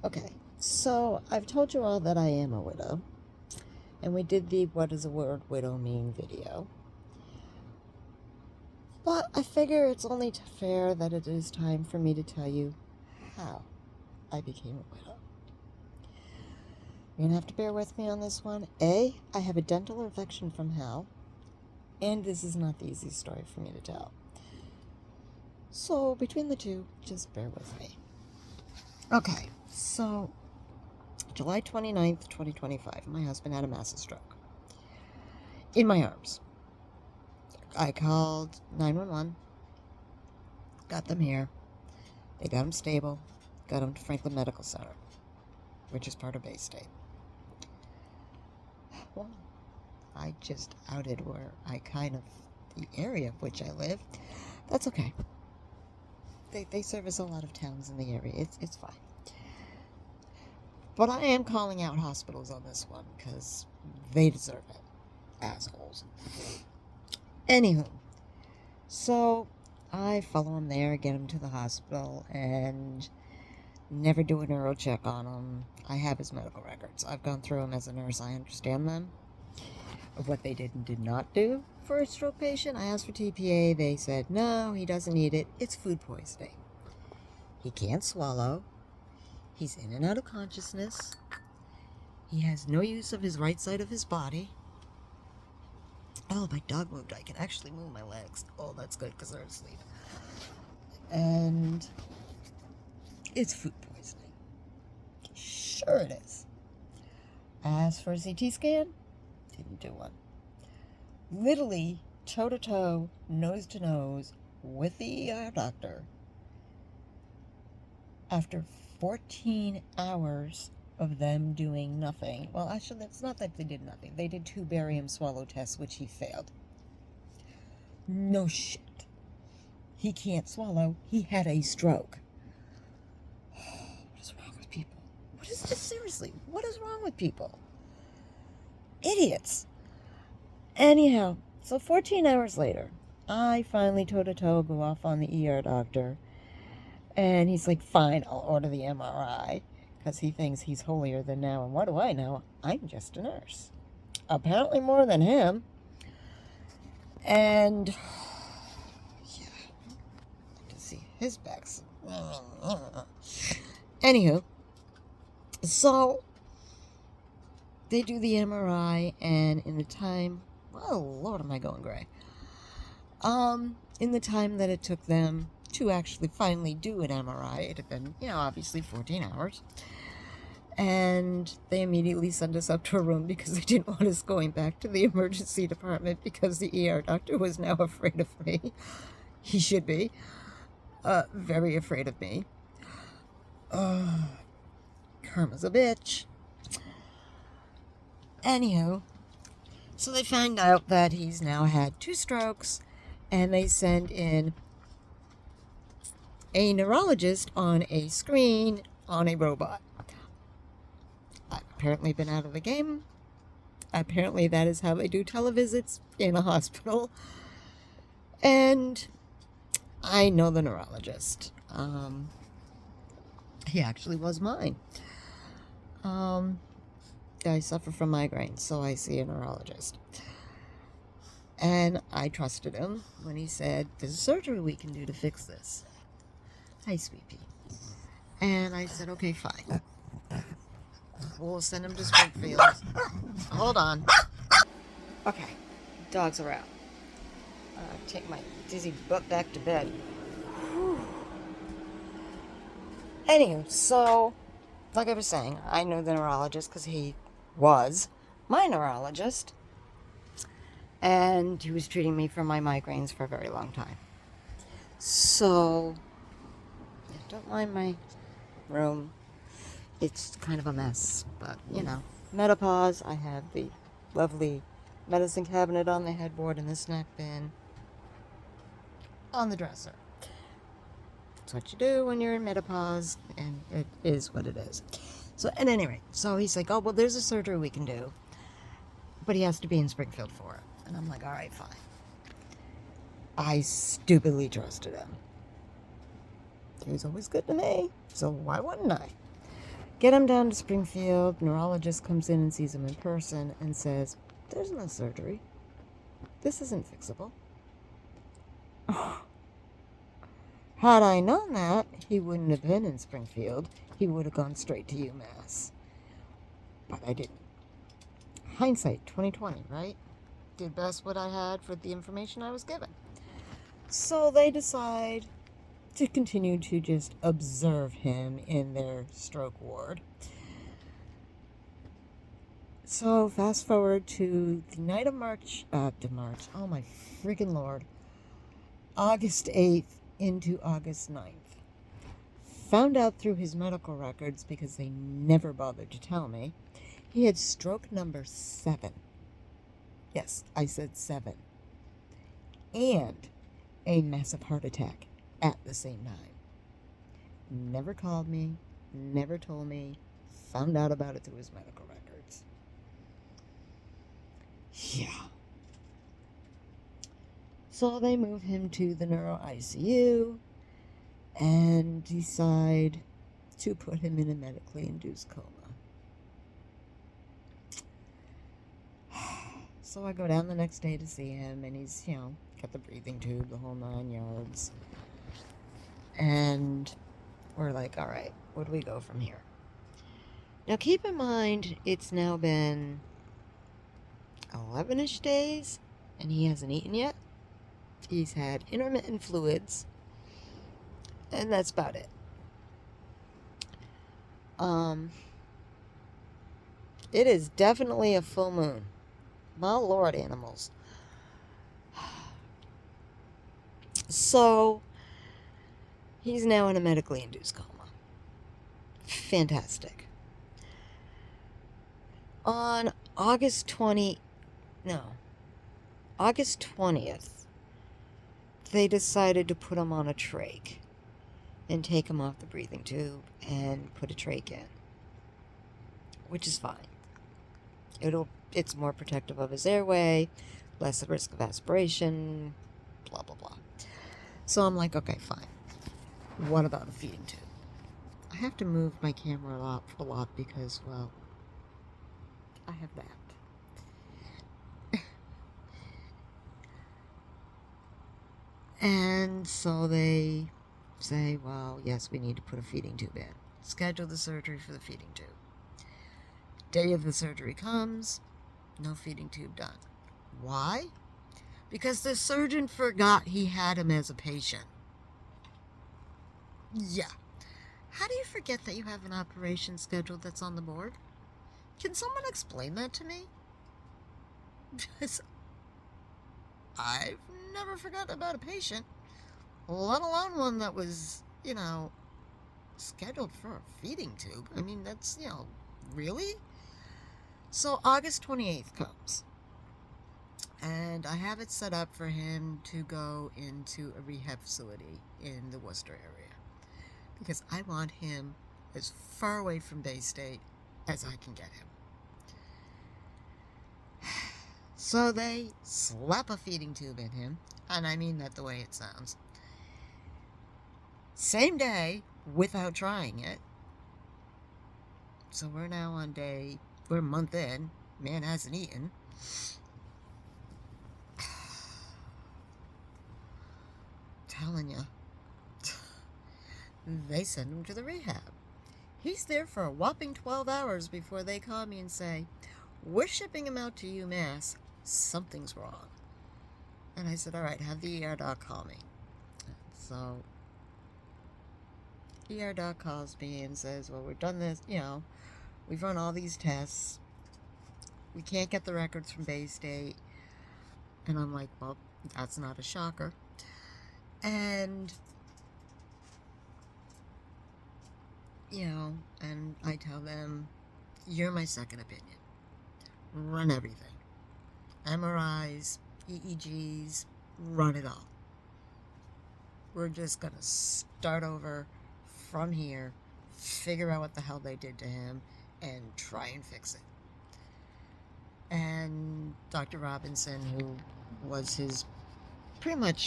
Okay, so I've told you all that I am a widow, and we did the What Does the Word Widow Mean video. But I figure it's only fair that it is time for me to tell you how I became a widow. You're gonna have to bear with me on this one. A, I have a dental infection from hell, and this is not the easiest story for me to tell. So between the two, just bear with me. Okay, so July 29th, 2025, my husband had a massive stroke in my arms. I called 911, got them here. They got him stable, got him to Franklin Medical Center, which is part of Bay State. Well, I just outed where the area of which I live. That's okay. They service a lot of towns in the area. It's fine. But I am calling out hospitals on this one because they deserve it. Assholes. Anywho, so I follow him there, get him to the hospital, and never do a neuro check on him. I have his medical records. I've gone through them as a nurse. I understand them. Of what they did and did not do for a stroke patient. I asked for TPA. They said, no, he doesn't need it. It's food poisoning. He can't swallow. He's in and out of consciousness. He has no use of his right side of his body. Oh, my dog moved. I can actually move my legs. Oh, that's good because they're asleep. And it's food poisoning. Sure it is. Asked for a CT scan. Didn't do one. Literally toe to toe, nose to nose with the ER doctor. After 14 hours of them doing nothing. Well, actually, it's not that they did nothing. They did 2 barium swallow tests, which he failed. No shit. He can't swallow. He had a stroke. What is wrong with people? Seriously, what is wrong with people? Idiots. Anyhow, so 14 hours later, I finally toe-to-toe go off on the ER doctor. And he's like, fine, I'll order the MRI. Because he thinks he's holier than thou. And what do I know? I'm just a nurse. Apparently more than him. And, yeah, I can see his back's. Anywho, so they do the MRI, and in the time, oh Lord, am I going gray? In the time that it took them to actually finally do an MRI, it had been, obviously 14 hours. And they immediately sent us up to a room because they didn't want us going back to the emergency department because the ER doctor was now afraid of me. He should be. Very afraid of me. Karma's a bitch. Anywho, so they find out that he's now had 2 strokes, and they send in a neurologist on a screen on a robot. I've apparently been out of the game. Apparently that is how they do televisits in a hospital. And I know the neurologist. He actually was mine. I suffer from migraines, so I see a neurologist. And I trusted him when he said, there's a surgery we can do to fix this. Hi, sweet pea. And I said, okay, fine. We'll send him to Springfield. Hold on. Okay, dogs are out. Take my dizzy butt back to bed. Whew. Anywho, so, like I was saying, I knew the neurologist because he was my neurologist. And he was treating me for my migraines for a very long time. So, don't mind my room. It's kind of a mess, but, menopause. I have the lovely medicine cabinet on the headboard and the snack bin on the dresser. That's what you do when you're in menopause, and it is what it is. So, at any rate, so he's like, oh, well, there's a surgery we can do, but he has to be in Springfield for it. And I'm like, all right, fine. I stupidly trusted him. He was always good to me, so why wouldn't I? Get him down to Springfield. Neurologist comes in and sees him in person and says, "There's no surgery. This isn't fixable." Had I known that, he wouldn't have been in Springfield. He would have gone straight to UMass. But I didn't. Hindsight 2020, right? Did best what I had for the information I was given. So they decide to continue to just observe him in their stroke ward. So fast forward to the night of March, oh my freaking Lord, August 8th into August 9th. Found out through his medical records, because they never bothered to tell me, he had stroke number 7. Yes, I said 7. And a massive heart attack at the same time. Never called me, never told me, found out about it through his medical records. Yeah. So they move him to the neuro ICU and decide to put him in a medically induced coma. So I go down the next day to see him, and he's, got the breathing tube, the whole 9 yards. And we're like, all right, where do we go from here? Now keep in mind, it's now been 11-ish days, and he hasn't eaten yet. He's had intermittent fluids, and that's about it. It is definitely a full moon. My Lord, animals. So, he's now in a medically induced coma. Fantastic. On August 20th, they decided to put him on a trach and take him off the breathing tube and put a trach in, which is fine. It's more protective of his airway, less risk of aspiration, blah, blah, blah. So I'm like, okay, fine. What about a feeding tube? I have to move my camera a lot because, well, I have that. And so they say, well, yes, we need to put a feeding tube in. Schedule the surgery for the feeding tube. Day of the surgery comes, no feeding tube done. Why? Because the surgeon forgot he had him as a patient. Yeah. How do you forget that you have an operation scheduled that's on the board? Can someone explain that to me? Because I've never forgotten about a patient, let alone one that was, scheduled for a feeding tube. I mean, that's, really? So August 28th comes, and I have it set up for him to go into a rehab facility in the Worcester area, because I want him as far away from Bay State as I can get him. So they slap a feeding tube in him, and I mean that the way it sounds. Same day, without trying it. So we're now on we're a month in, man hasn't eaten. Telling you. They send him to the rehab. He's there for a whopping 12 hours before they call me and say, we're shipping him out to UMass. Something's wrong. And I said, all right, have the ER doc call me. So, ER doc calls me and says, well, we've done this, we've run all these tests. We can't get the records from Bay State. And I'm like, well, that's not a shocker. And, and I tell them, you're my second opinion. Run everything. MRIs, EEGs, run it all. We're just going to start over from here, figure out what the hell they did to him, and try and fix it. And Dr. Robinson, who was his pretty much